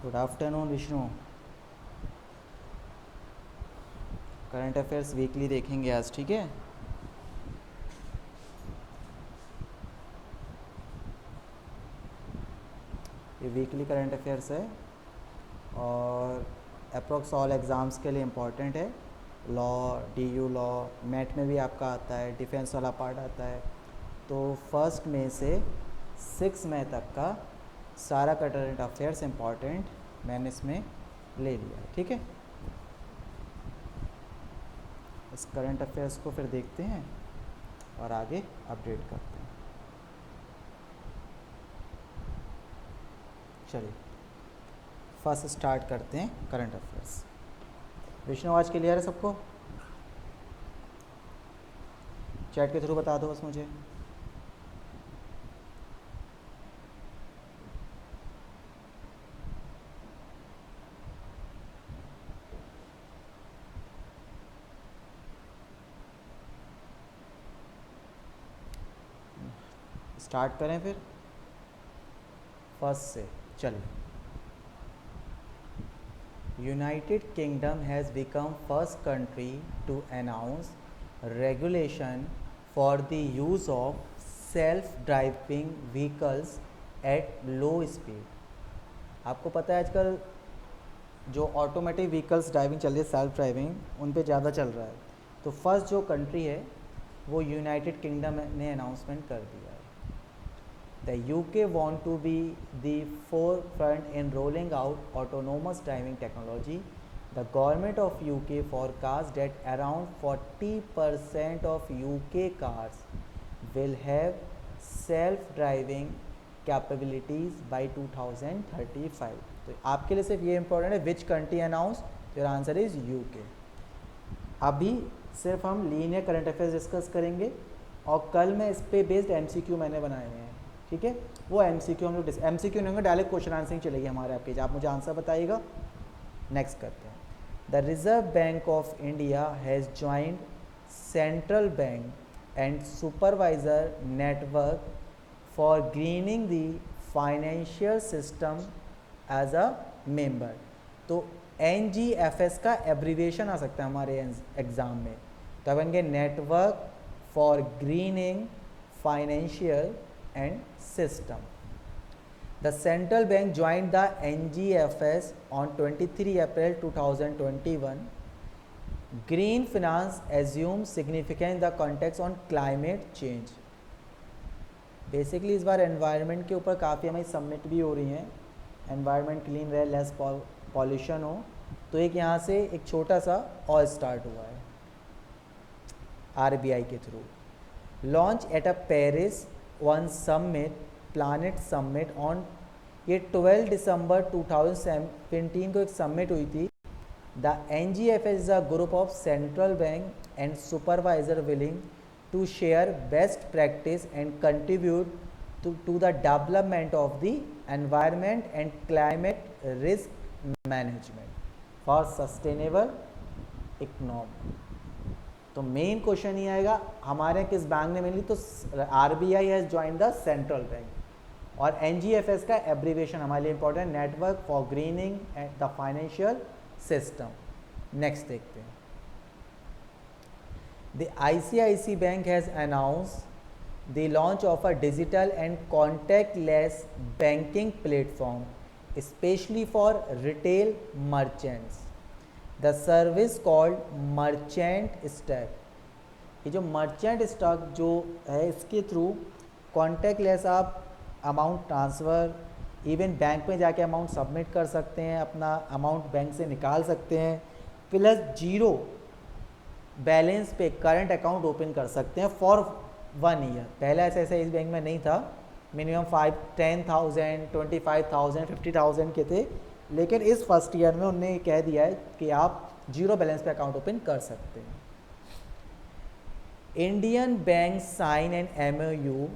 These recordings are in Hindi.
Good afternoon Vishnu. Current affairs weekly देखेंगे आज, ठीक है। ये वीकली करंट अफेयर्स है और अप्रोक्स ऑल एग्ज़ाम्स के लिए इम्पॉर्टेंट है। लॉ, डीयू लॉ, मैट में भी आपका आता है, डिफेंस वाला पार्ट आता है। तो 1 मई से 6 मई तक का सारा करंट अफेयर्स इम्पॉर्टेंट मैंने इसमें ले लिया है, ठीक है। इस करंट अफेयर्स को फिर देखते हैं और आगे अपडेट करते हैं। चलिए फर्स्ट स्टार्ट करते हैं करंट अफेयर्स। विष्णु आज क्लियर है सबको? चैट के थ्रू बता दो बस मुझे। स्टार्ट करें फिर फर्स्ट से। चलिए, United Kingdom has become first country to announce regulation for the use of self driving vehicles at low speed. आपको पता है आजकल जो ऑटोमेटिक व्हीकल्स ड्राइविंग चल रही है, सेल्फ ड्राइविंग, उन पे ज़्यादा चल रहा है। तो फर्स्ट जो कंट्री है वो यूनाइटेड किंगडम ने अनाउंसमेंट कर दिया है। The UK want to be the forefront in rolling out autonomous driving technology. The government of UK forecasts that around 40% of UK cars will have self-driving capabilities by 2035. तो आपके लिए सिर्फ ये इम्पोर्टेंट है, which country announce, your answer is UK. अभी सिर्फ हम लीनियर करंट अफेयर्स डिस्कस करेंगे और कल मैं इस पे बेस्ड एमसीक्यू मैंने बनाए हुए हैं, ठीक है। वो एमसीक्यू हम लोग एमसीक्यू नहीं होंगे, डायरेक्ट क्वेश्चन आंसरिंग चलेगी हमारे आपके। आप मुझे आंसर बताइएगा। नेक्स्ट करते हैं। The Reserve Bank of India has joined central bank and supervisor network for greening the financial system as a member. तो NGFS का एब्रीविएशन आ सकता है हमारे एग्ज़ाम में। तो बनेंगे network for greening financial and system. The central bank joined the NGFS on 23 April 2021. Green finance assumes significance in the context on climate change. Basically इस बार एनवायरनमेंट के ऊपर काफ़ी हमें सबमिट भी हो रही हैं, एनवायरनमेंट क्लीन रहे, लेस पॉल्यूशन हो। तो एक यहाँ से एक छोटा सा और स्टार्ट हुआ है RBI के थ्रू। Launch at a Paris one summit, planet summit on, ये 12 दिसंबर 2017 को एक समिट हुई थी। The NGFS is a group of central bank and supervisor willing to share best practice and contribute to the development of the environment and climate risk management for sustainable economy. तो मेन क्वेश्चन ही आएगा हमारे किस बैंक ने मिली, तो RBI has join the central bank. और NGFS का एब्रीविएशन हमारे लिए important, network for grinning and the financial system. Next देखते हैं। The ICICI bank has announce the launch of a digital and contactless banking platform specially for retail merchants. The service called merchant stack. ये जो मर्चेंट स्टॉक जो है, इसके थ्रू कॉन्टैक्टलेस आप अमाउंट ट्रांसफ़र, इवन बैंक में जाके अमाउंट सबमिट कर सकते हैं, अपना अमाउंट बैंक से निकाल सकते हैं, प्लस 0 बैलेंस पे करंट अकाउंट ओपन कर सकते हैं फॉर 1 ईयर। पहले ऐसे इस बैंक में नहीं था, मिनिमम 10,000, 25,000, 50,000 के थे, लेकिन इस फर्स्ट ईयर में उन्होंने कह दिया है कि आप 0 बैलेंस पे अकाउंट ओपन कर सकते हैं। Indian Bank sign an MOU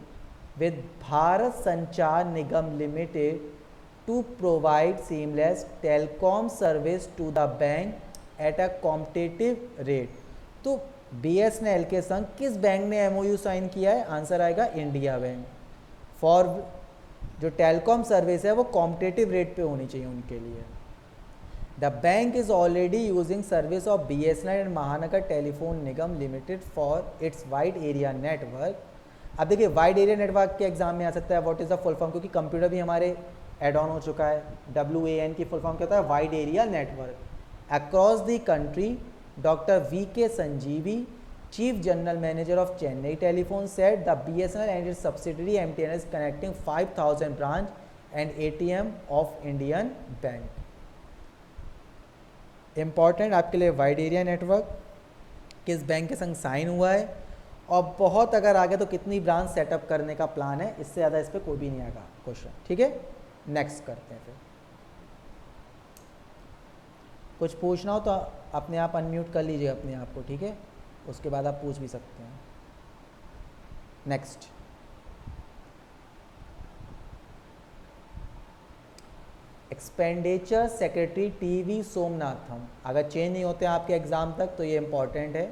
with Bharat Sanchar Nigam Limited to provide seamless telecom service to the bank at a competitive rate. तो BSNL के संग किस बैंक ने MOU साइन किया है? आंसर आएगा इंडिया बैंक। फॉर जो टेलीकॉम सर्विस है वो कॉम्पिटिटिव रेट पे होनी चाहिए उनके लिए। The bank is already using service of BSNL and Mahanagar Telephone Nigam Limited for its wide area network. अब देखिए वाइड एरिया नेटवर्क के एग्जाम में आ सकता है what is the full form, क्योंकि कंप्यूटर भी हमारे एड ऑन हो चुका है। WAN की फुल फॉर्म क्या होता है, wide area network. Across the country doctor VK संजीवी, Chief General Manager of Chennai Telephone, said the BSNL and its subsidiary MTN is connecting 5,000 branch and ATM of Indian Bank. Important आपके लिए वाइड एरिया नेटवर्क किस बैंक के संग साइन हुआ है, और बहुत अगर आगे तो कितनी ब्रांच सेटअप करने का प्लान है, इससे ज़्यादा इस पर कोई भी नहीं आएगा क्वेश्चन। ठीक है, नेक्स्ट करते हैं। फिर कुछ पूछना हो तो अपने आप अनम्यूट कर लीजिए अपने आप को, ठीक है, उसके बाद आप पूछ भी सकते हैं। नेक्स्ट, एक्सपेंडिचर सेक्रेटरी TV सोमनाथम, अगर चेंज नहीं होते हैं आपके एग्जाम तक तो ये इंपॉर्टेंट है,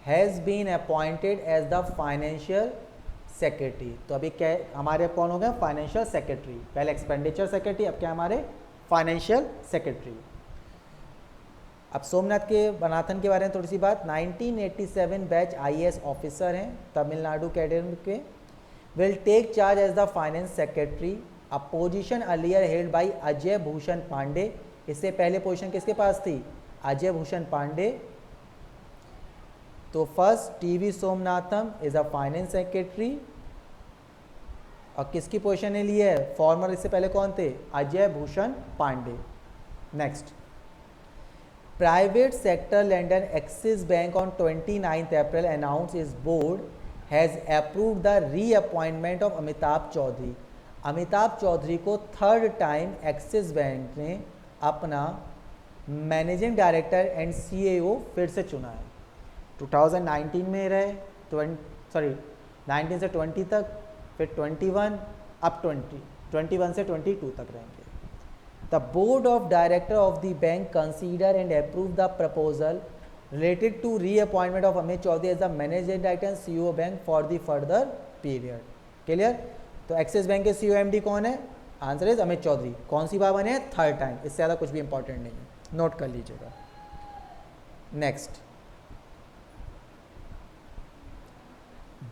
has been appointed as the financial secretary. तो अभी क्या हमारे कौन हो गए, फाइनेंशियल सेक्रेटरी। पहले एक्सपेंडिचर सेक्रेटरी, अब क्या हमारे फाइनेंशियल सेक्रेटरी। अब सोमनाथ के बनाथन के बारे में थोड़ी सी बात। 1987 बैच IAS ऑफिसर हैं, तमिलनाडु कैडर के। Will take charge as the finance secretary, a position earlier held by Ajay Bhushan Pandey. इससे पहले पोजीशन किसके पास थी, अजय भूषण पांडे। तो first TV Somanathan is a finance secretary, और किसकी पोजीशन ने ली है, फॉर्मर इससे पहले कौन थे, Ajay Bhushan Pandey. Next, private sector lender Axis Bank on 29 April announce is board has approved the reappointment of Amitabh Chaudhry. Amitabh Chaudhry को थर्ड टाइम एक्सिस बैंक ने अपना मैनेजिंग डायरेक्टर एंड CEO फिर से चुना है। 2019 में रहे, 19 से 20 तक, फिर 21, अब 21 से 22 तक रहेंगे। The board of director of the bank consider and approve the proposal related to reappointment of Amit Chaudhary as the managing director and CEO bank for the further period. Clear? तो एक्सिस बैंक के CEO MD कौन है, आंसर इज अमित चौधरी। कौन सी बार बने, थर्ड टाइम, इससे ज़्यादा कुछ भी इंपॉर्टेंट नहीं है, नोट कर लीजिएगा। Next,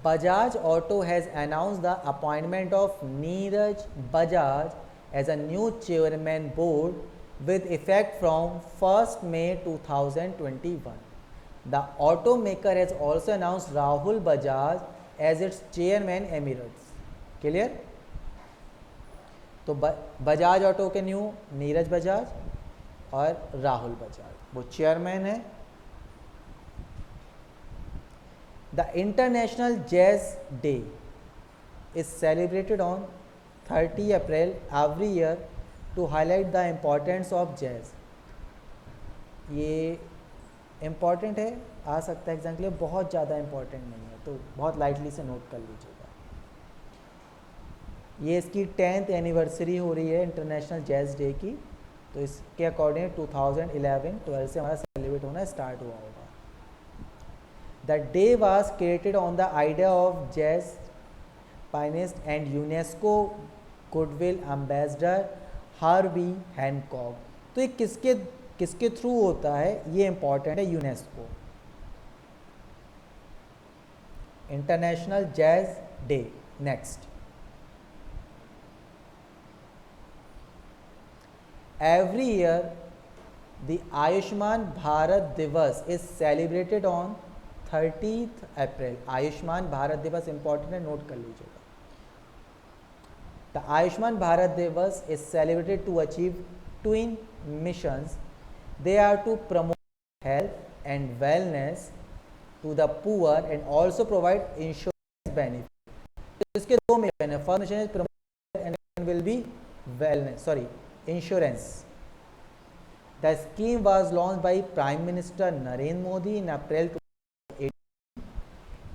Bajaj Auto has announced the appointment of Neeraj Bajaj as a new chairman board with effect from 1st May 2021. The automaker has also announced Rahul Bajaj as its chairman emeritus. Clear? तो बजाज ऑटो के न्यू नीरज बजाज और राहुल बजाज, वो चेयरमैन है। The International Jazz Day is celebrated on 30 April every year to highlight the importance of jazz. ये इम्पॉर्टेंट है, आ सकता है एग्जाम के लिए, बहुत ज़्यादा इम्पॉर्टेंट नहीं है, तो बहुत लाइटली से नोट कर लीजिएगा। ये इसकी 10th एनिवर्सरी हो रही है इंटरनेशनल जैज़ डे की, तो इसके अकॉर्डिंग 2011-12 से हमारा सेलिब्रेट होना स्टार्ट हुआ होगा। The day was created on the idea of jazz pianist and UNESCO Goodwill Ambassador Herbie Hancock। तो ये किसके थ्रू होता है, ये इंपॉर्टेंट है, UNESCO. International jazz day. Next, every year the Ayushman Bharat Divas is celebrated on 30th April। Ayushman Bharat दिवस इंपॉर्टेंट है, नोट कर लीजिएगा। The Ayushman Bharat Diwas is celebrated to achieve twin missions. They are to promote health and wellness to the poor and also provide insurance benefit. इसके दो मिशन है, first mission is promote and will be wellness, insurance. The scheme was launched by Prime Minister Narendra Modi in April.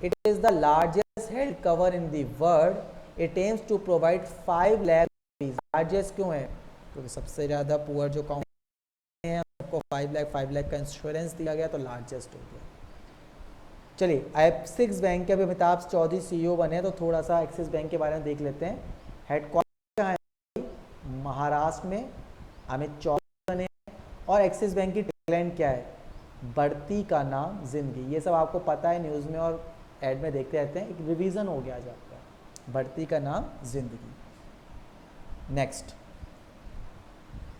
It is the largest health cover in the world. It aims to provide 5 lakh rupees. Largest क्यों है, क्योंकि सबसे ज़्यादा पुअर जो काउंट हैं उनको 5 लाख का इंश्योरेंस दिया गया, तो लार्जेस्ट हो गया। चलिए एक्सिस बैंक के अभी अमिताभ चौधरी CEO बने हैं, तो थोड़ा सा एक्सिस बैंक के बारे में देख लेते हैं। हेडक्वार्टर कहाँ है? महाराष्ट्र में। अमित चौधरी बने हैं। और एक्सिस बैंक की टैगलाइन क्या है? बढ़ती का नाम जिंदगी। ये सब आपको पता है, न्यूज़ में और एड में देखते रहते हैं, एक रिवीजन हो गया आज आपका। बढ़ती का नाम जिंदगी। Next,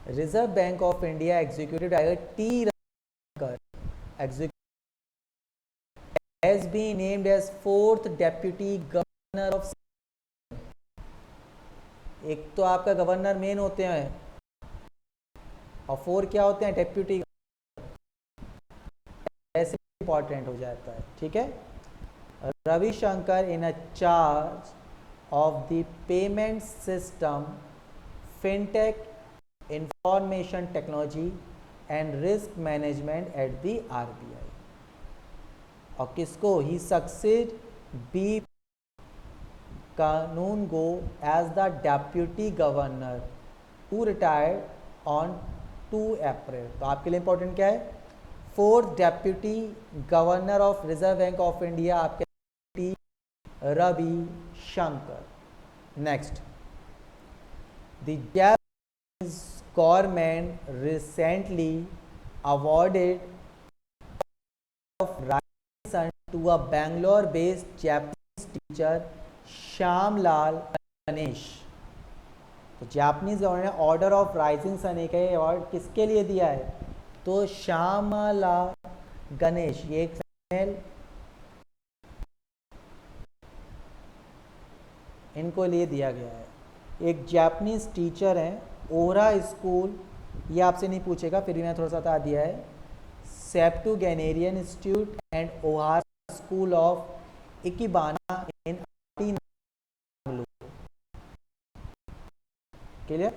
reserve Bank of India executive director T Ravishankar has been named as 4th deputy governor of। एक तो आपका गवर्नर मेन होते हैं और 4 क्या होते हैं? डेप्यूटी। ऐसे इंपॉर्टेंट हो जाता है, ठीक है। Ravishankar in a charge of the payment system, fintech, information technology and risk management at the RBI। और किसको? He succeed B Kanungo as the deputy governor who retired on 2 April. तो आपके लिए इंपॉर्टेंट क्या है? 4th deputy governor of Reserve Bank of India आपके T Ravishankar. Next, the Japanese government recently awarded of to a Bangalore-based Japanese teacher Shyamlal Ganesh. तो जापानीज गवर्नमेंट ने ऑर्डर ऑफ राइजिंग सन एक अवार्ड किसके लिए दिया है? तो श्यामलाल गणेश। ये एक फीमेल, इनको लिए दिया गया है। एक जापानीज टीचर हैं, ओहरा स्कूल, ये आपसे नहीं पूछेगा, फिर भी मैंने थोड़ा सा बता दिया है। Septuagenarian institute and Ohara school of ikebana in Bengaluru. Clear?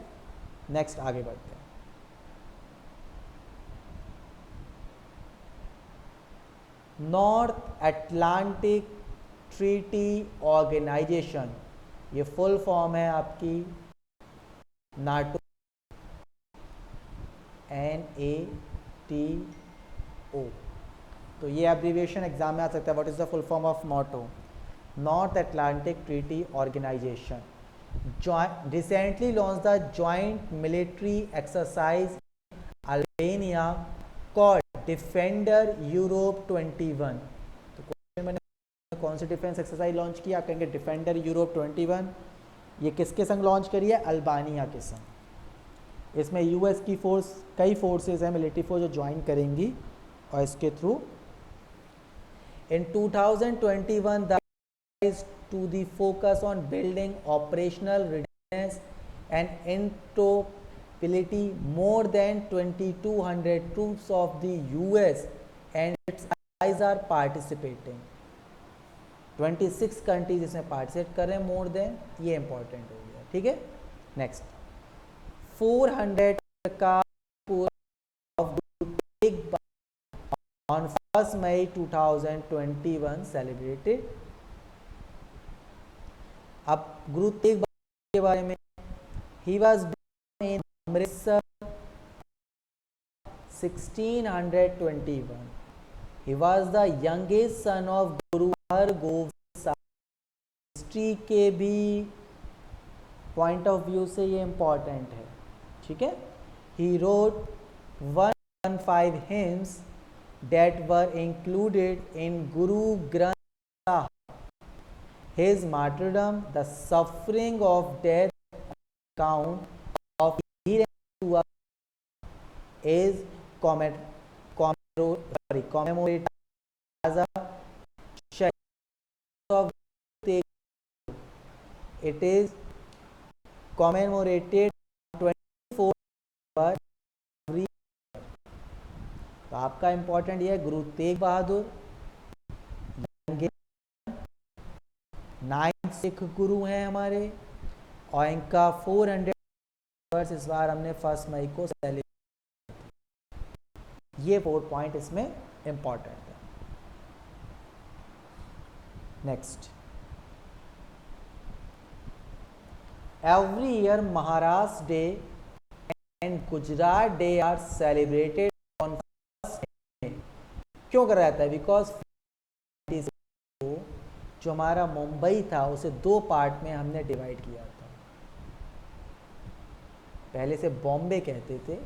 Next आगे बढ़ते हैं। नॉर्थ अटलांटिक ट्रीटी ऑर्गेनाइजेशन, ये फुल फॉर्म है आपकी नाटो, NATO। तो ये एब्रीविएशन एग्जाम में आ सकता है। What is the full form of NATO? North Atlantic Treaty Organization recently launched the joint military exercise Albania called Defender Europe 21। तो क्वेश्चन मैंने कौन सी डिफेंस एक्सरसाइज लॉन्च की? आप कहेंगे डिफेंडर यूरोप 21। ये किसके संग लॉन्च करी है? अल्बानिया के संग। इसमें US की फोर्स, कई फोर्सेज हैं मिलिट्री फोर्स जो ज्वाइन करेंगी और इसके through in 2021 the is to the focus on building operational readiness and interoperability. More than 2200 troops of the US and its allies are participating. 26 countries इसमें पार्टिसिपेट कर रहे हैं, मोर देन। ये इंपॉर्टेंट हो गया, ठीक है। नेक्स्ट, 400 का on 1st May 2021 सेलिब्रेटेड। अब गुरु तेग बहादुर के बारे में, he was born in Amritsar 1621। He was the youngest son of Guru Hargobind Sahib. History के भी पॉइंट ऑफ व्यू से ये इंपॉर्टेंट है, ठीक है। He wrote 115 hymns that were included in Guru Granth Sahib. His martyrdom, the suffering of death account of is commemorated as a Shahid of Tegh. It is commemorated 24 February। तो आपका इंपॉर्टेंट ये है, गुरु तेग बहादुर 9 सिख गुरु हैं हमारे, और इनका 400 वर्ष इस बार हमने 1 मई को सेलिब्रेट। ये 4 पॉइंट इसमें इंपॉर्टेंट है। Next, every year Maharashtra day and Gujarat day are celebrated on 1st May। क्यों करा जाता है? बिकॉज जो हमारा मुंबई था उसे दो पार्ट में हमने डिवाइड किया था। पहले से बॉम्बे कहते थे।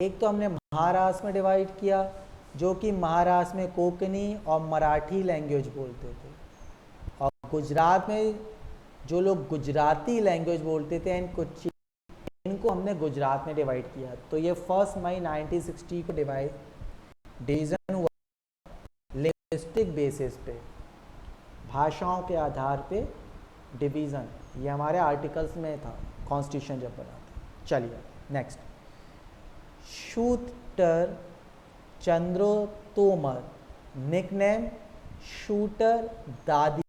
एक तो हमने महाराष्ट्र में डिवाइड किया, जो कि महाराष्ट्र में कोंकणी और मराठी लैंग्वेज बोलते थे, और गुजरात में जो लोग गुजराती लैंग्वेज बोलते थे एंड कुछ इनको हमने गुजरात में डिवाइड किया। तो ये 1 मई 1960 को डिवीज़न हुआ लिंग्विस्टिक बेसिस पे, भाषाओं के आधार पे डिवीज़न। ये हमारे आर्टिकल्स में था कॉन्स्टिट्यूशन जब बना था। चलिए next, shooter Chandro Tomar, nickname shooter दादी,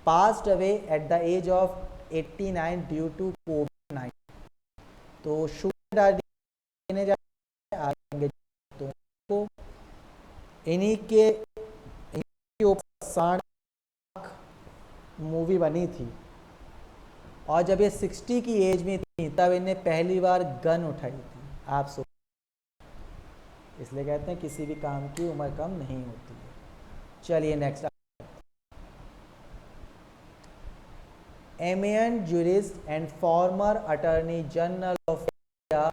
passed away at the age of 89 due to COVID-19। तो शूटर दादी देने जाएंगे तो इन्हीं के ऊपर साठ मूवी बनी थी, और जब ये 60 की एज में थी तब इन्हें पहली बार गन उठाई थी। आप सोच, इसलिए कहते हैं किसी भी काम की उम्र कम नहीं होती है। चलिए next, eminent jurist and former attorney general of India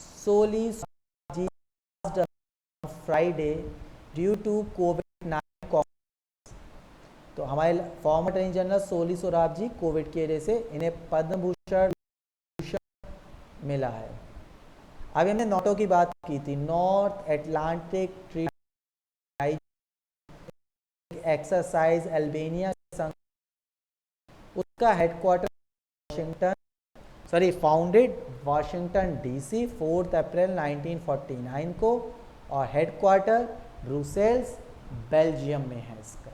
Soli Soraabji passed away on Friday due to COVID-19। तो हमारे फॉर्मर अटॉर्नी जनरल सोली सोराब जी कोविड की वजह से इन्हें पद्म भूषण मिला है। अभी हमने नोटो की बात की थी, north Atlantic treaty exercise Albania संघ, उसका हेडक्वार्टर फाउंडेड वाशिंगटन डीसी 4 अप्रैल 1949 को, और हेडक्वार्टर ब्रुसेल्स बेल्जियम में है इसका,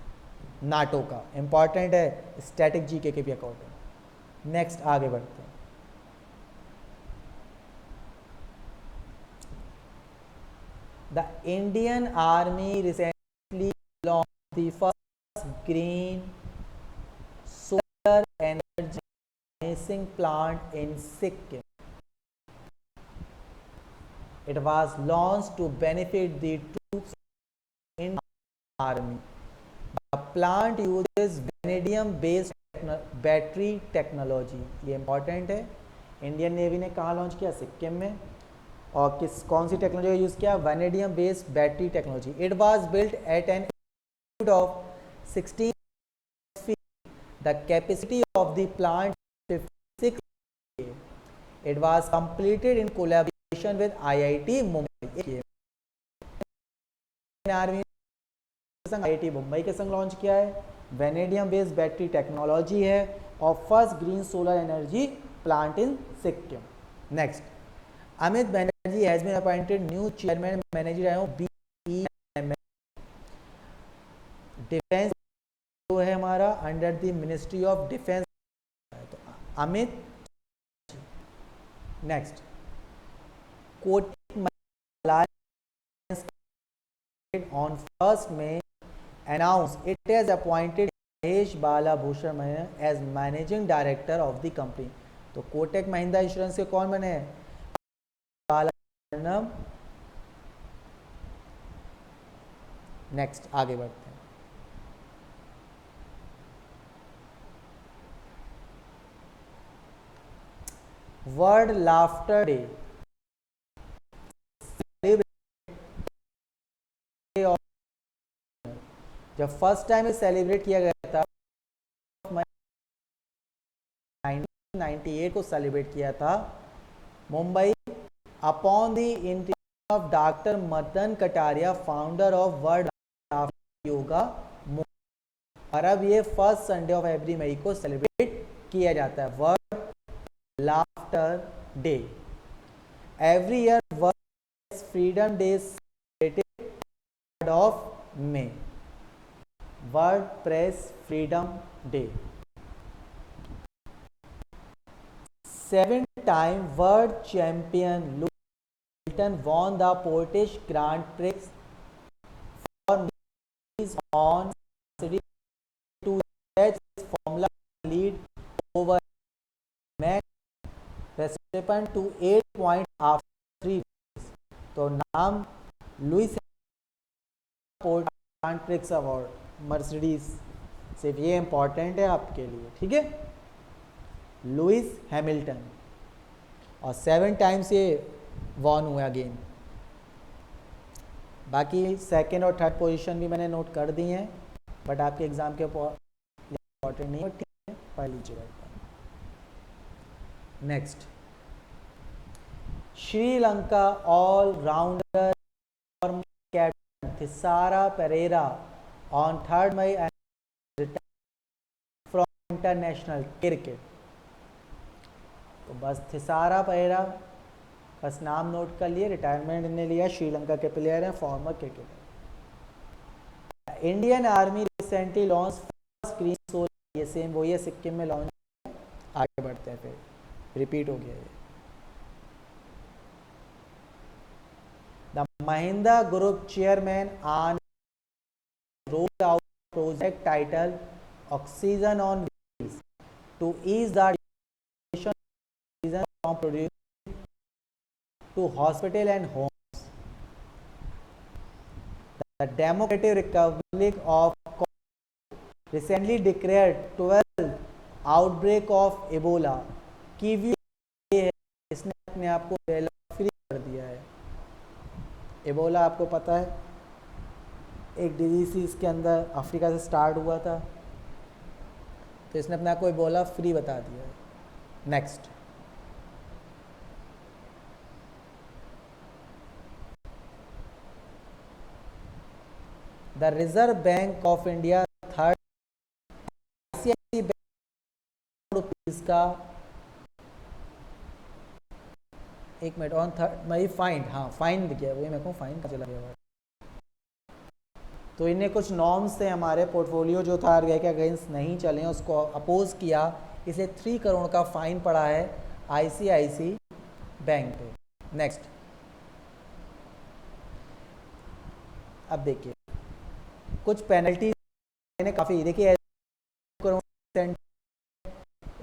नाटो का। इंपॉर्टेंट है स्टैटिक जीके के भी अकॉर्डिंग। नेक्स्ट आगे बढ़ते हैं। The Indian army recently launched the first green solar energy harnessing plant in Sikkim. It was launched to benefit the troops in Indian Army. The plant uses vanadium-based battery technology. ये important है। इंडियन नेवी ने कहाँ लॉन्च किया? सिक्किम में। और कौन सी टेक्नोलॉजी का यूज़ किया? Vanadium based battery technology. It was built at an altitude of 16 feet. The capacity of the plant 56 kVA. It was completed in collaboration with IIT Mumbai। Army संग IIT मुंबई के संग लॉन्च किया है। वेनेडियम बेस्ड बैटरी टेक्नोलॉजी है और first green solar energy plant in Sikkim. Next, Amit Banerjee has been appointed new chairman manager of BEMS defence, जो है हमारा under the Ministry of Defence. तो Amit. Next, Kotak on 1 May announced it has appointed Mahesh Bala Bhushan as managing director of the company. तो कोटक महिंद्रा इंश्योरेंस के कौन बने हैं? बाला। नेक्स्ट आगे बढ़ते हैं। वर्ल्ड लाफ्टर डे, जब फर्स्ट टाइम सेलिब्रेट किया गया था 1998 को सेलिब्रेट किया था Mumbai, upon the intimation of doctor Madan Kataria, founder of world laughter yoga. और अब ये फर्स्ट संडे ऑफ एवरी मई को सेलिब्रेट किया जाता है, world laughter day. Every year world freedom day celebrated of May, world press freedom day. 7-time world champion Lewis Hamilton won the British Grand Prix for Mercedes on Mercedes to stretch his Formula lead over Max Verstappen to 8 points after 3 races। तो नाम Lewis grand prix award Mercedes सिर्फ ये इंपॉर्टेंट है आपके लिए, ठीक है। लुइस हैमिल्टन, और 7 टाइम्स ये वॉन हुआ अगेन। बाकी सेकंड और थर्ड पोजीशन भी मैंने नोट कर दी हैं, बट आपके एग्जाम के इंपॉर्टेंट नहीं है, ठीक है, पढ़ लीजिएगा। Next, Sri Lanka all rounder captain Thisara Perera on 3 May from international cricket. तो बस थिसारा पेरेरा, बस नाम नोट कर लिए, रिटायरमेंट ने लिया, श्रीलंका के प्लेयर हैं, farmer cricketer. Indian army recently launch screen solar, ये सेम वही है, सिक्किम में लॉन्च। आगे बढ़ते हैं, फिर रिपीट हो गया ये। The Mahindra group chairman on roll out project title oxygen on wheels to ease the oxygen from produce to hospital and homes. The democratic republic of Congo recently declared 12 outbreak of Ebola की व्यू है, इसने अपने आप को फ्री कर दिया है। एबोला आपको पता है एक डिजीज इसके अंदर अफ्रीका से स्टार्ट हुआ था, तो इसने अपने आप को एबोला फ्री बता दिया है। Next, the Reserve Bank of India third ICICI bank rupees का, एक minute, on third May find, हाँ फाइन दिख गया, वही मेरे को फाइन का चला गया। तो इन्हें कुछ नॉर्म्स थे, हमारे पोर्टफोलियो जो था RBI के अगेंस्ट नहीं चले, उसको अपोज किया, इसलिए 3 करोड़ का फाइन पड़ा है ICICI बैंक पे। नेक्स्ट, अब देखिए कुछ पेनल्टी काफ़ी, देखिए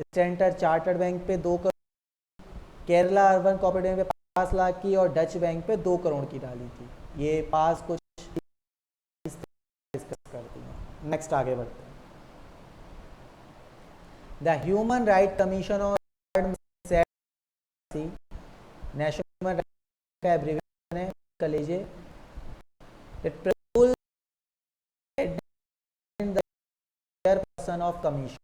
स्टैंडर्ड चार्टर्ड बैंक पे 2 crore, Kerala urban cooperative bank पे 5 लाख की, और डच बैंक पे 2 करोड़ की डाली थी। ये पास कुछ डिस्कस करती हैं। नेक्स्ट आगे बढ़ते हैं। The human right commission on national human right का एब्रीविएशन है, कर लीजिए, चेयरपर्सन ऑफ कमीशन,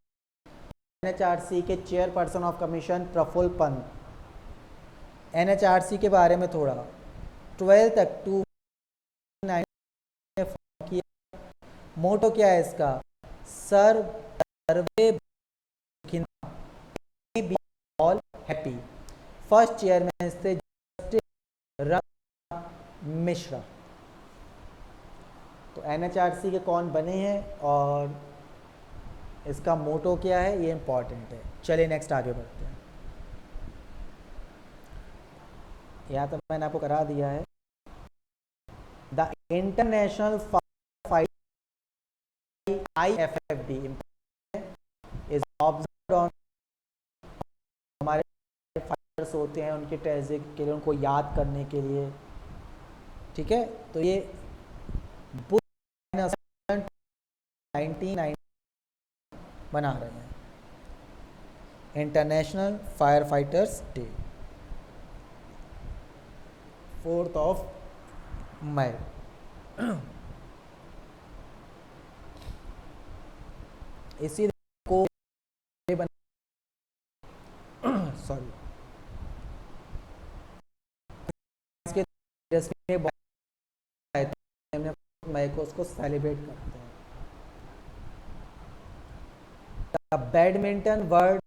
NHRC के chairperson of commission Prafulla Pant. NHRC के बारे में थोड़ा 12 तक 2009 किया। मोटो क्या है इसका, सर्वे ऑल हैप्पी। फर्स्ट चेयरमैन थे जस्टिस रमन मिश्रा। तो NHRC के कौन बने हैं और इसका मोटो क्या है, ये इंपॉर्टेंट है। चलिए नेक्स्ट आगे बढ़ते हैं। यहाँ तक मैंने आपको करा दिया है। The international IFFD is observed on, हमारे फाइटर्स होते हैं उनके ट्रेजिक के लिए, उनको याद करने के लिए, ठीक है। तो ये 1990 बना रहे हैं इंटरनेशनल फायर फाइटर्स डे, 4 मई। इसी को सॉरी मई को उसको सेलिब्रेट करते हैं। Badminton world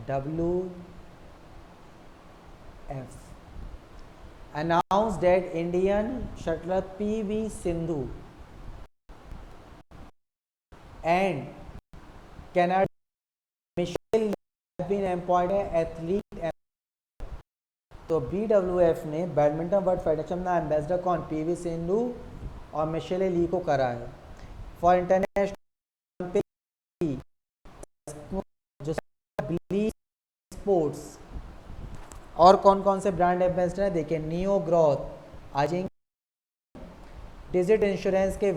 WF announced that Indian shutler PV Sindhu and Canada Michelle have been appointed athlete। तो BWF ने बैडमिंटन वर्ल्ड फेडरेशन में एम्बेसडर कौन, PV सिंधु और मिशेल ली को करा है फॉर इंटरनेशनल जो स्पोर्ट्स। और कौन कौन से ब्रांड एम्बेसडर हैं देखिए, neo growth, Ajinkya, digit insurance के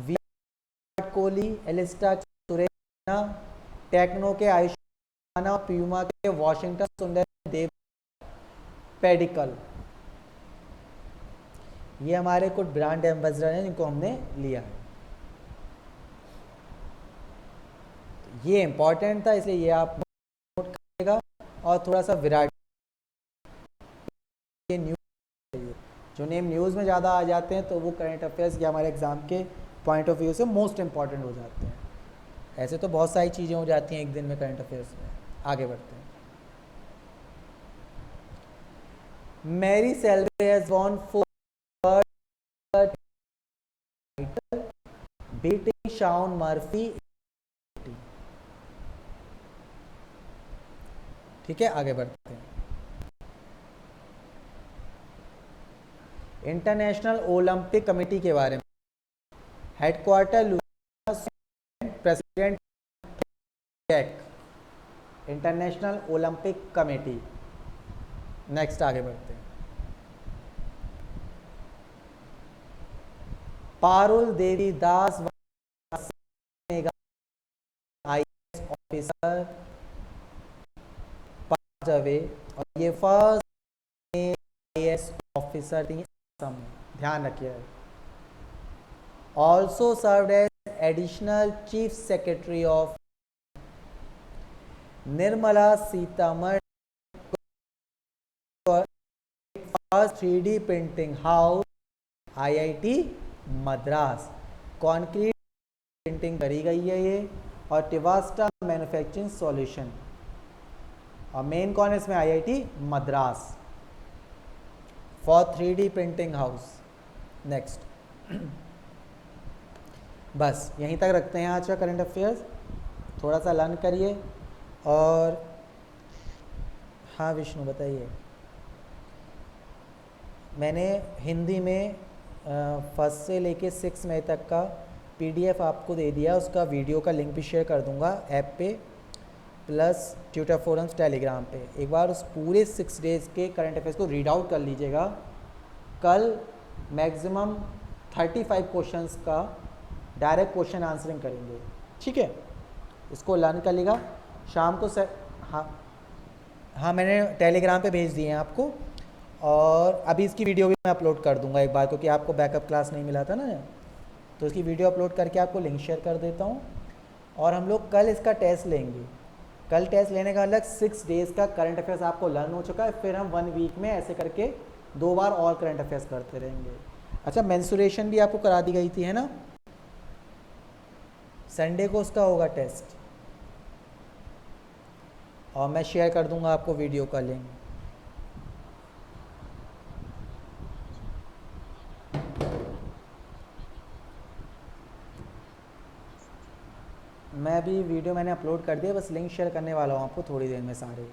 विराट कोहली, एलिस्टा सुरेश रैना, टेक्नो के आयुष्मान, प्यूमा के वॉशिंगटन सुंदर देव पेडिकल। ये हमारे कुछ ब्रांड एम्बेसडर हैं जिनको हमने लिया है। ये इंपॉर्टेंट था इसलिए ये आप नोट करिएगा। और थोड़ा सा विराट के न्यूज़, जो नेम न्यूज़ में ज़्यादा आ जाते हैं तो वो करंट अफेयर्स या हमारे एग्ज़ाम के पॉइंट ऑफ व्यू से मोस्ट इंपॉर्टेंट हो जाते हैं। ऐसे तो बहुत सारी चीज़ें हो जाती हैं एक दिन में करंट अफेयर्स में। आगे बढ़ते हैं। Mary Selby has won 4 title beating Shaun Murphy. ठीक है, आगे बढ़ते हैं। इंटरनेशनल ओलंपिक कमेटी के बारे में, headquarter president international Olympic committee. Next आगे बढ़ते हैं। Parul Devi Das IAS officer away, और ये फर्स्ट IAS ऑफिसर थी असम, ध्यान रखिए। Also served as additional chief secretary of Nirmala Sitamarhi, first 3D printing house IIT Madras, concrete printing करी गई है ये, और टिवास्टा मैन्युफैक्चरिंग सॉल्यूशन, और मेन कौन है इसमें, IIT Madras for 3D printing house. Next, बस यहीं तक रखते हैं आज का करंट अफेयर्स। थोड़ा सा लर्न करिए। और हाँ विष्णु बताइए। मैंने हिंदी में फर्स्ट से लेके 6 मई तक का PDF आपको दे दिया, उसका वीडियो का लिंक भी शेयर कर दूंगा ऐप पे प्लस ट्विटर फोरम्स टेलीग्राम पे। एक बार उस पूरे 6 डेज़ के करंट अफेयर्स को रीड आउट कर लीजिएगा। कल मैक्सिमम 35 क्वेश्चंस का डायरेक्ट क्वेश्चन आंसरिंग करेंगे, ठीक है। इसको लर्न कर लेगा शाम को हाँ मैंने टेलीग्राम पे भेज दिए हैं आपको, और अभी इसकी वीडियो भी मैं अपलोड कर दूंगा एक बार, क्योंकि आपको बैकअप क्लास नहीं मिला था ना, तो इसकी वीडियो अपलोड करके आपको लिंक शेयर कर देता हूँ। और हम लोग कल इसका टेस्ट लेंगे। कल टेस्ट लेने का अलग 6 डेज़ का करंट अफेयर्स आपको लर्न हो चुका है, फिर हम 1 वीक में ऐसे करके 2 बार और करंट अफेयर्स करते रहेंगे। अच्छा, मेंसुरेशन भी आपको करा दी गई थी, है ना। संडे को उसका होगा टेस्ट, और मैं शेयर कर दूंगा आपको वीडियो का लिंक। मैं भी वीडियो मैंने अपलोड कर दिया, बस लिंक शेयर करने वाला हूँ आपको थोड़ी देर में सारे,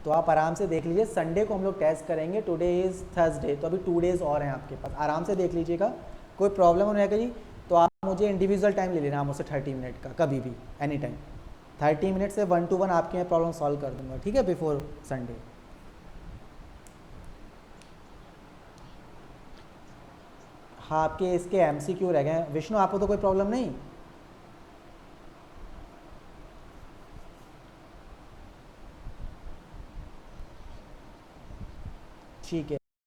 तो आप आराम से देख लीजिए। संडे को हम लोग टेस्ट करेंगे, टुडे इज़ थर्सडे, तो अभी 2 डेज़ और हैं आपके पास, आराम से देख लीजिएगा। कोई प्रॉब्लम होने लगी तो आप मुझे इंडिविजुअल टाइम ले लेना मुझसे 30 मिनट का, कभी भी एनी टाइम 30 मिनट से 1 to 1 आपके मैं प्रॉब्लम सॉल्व कर दूंगा, ठीक है, बिफोर संडे। हाँ, आपके इसके MCQ रह गए। विष्णु आपको तो कोई प्रॉब्लम नहीं? ठीक है।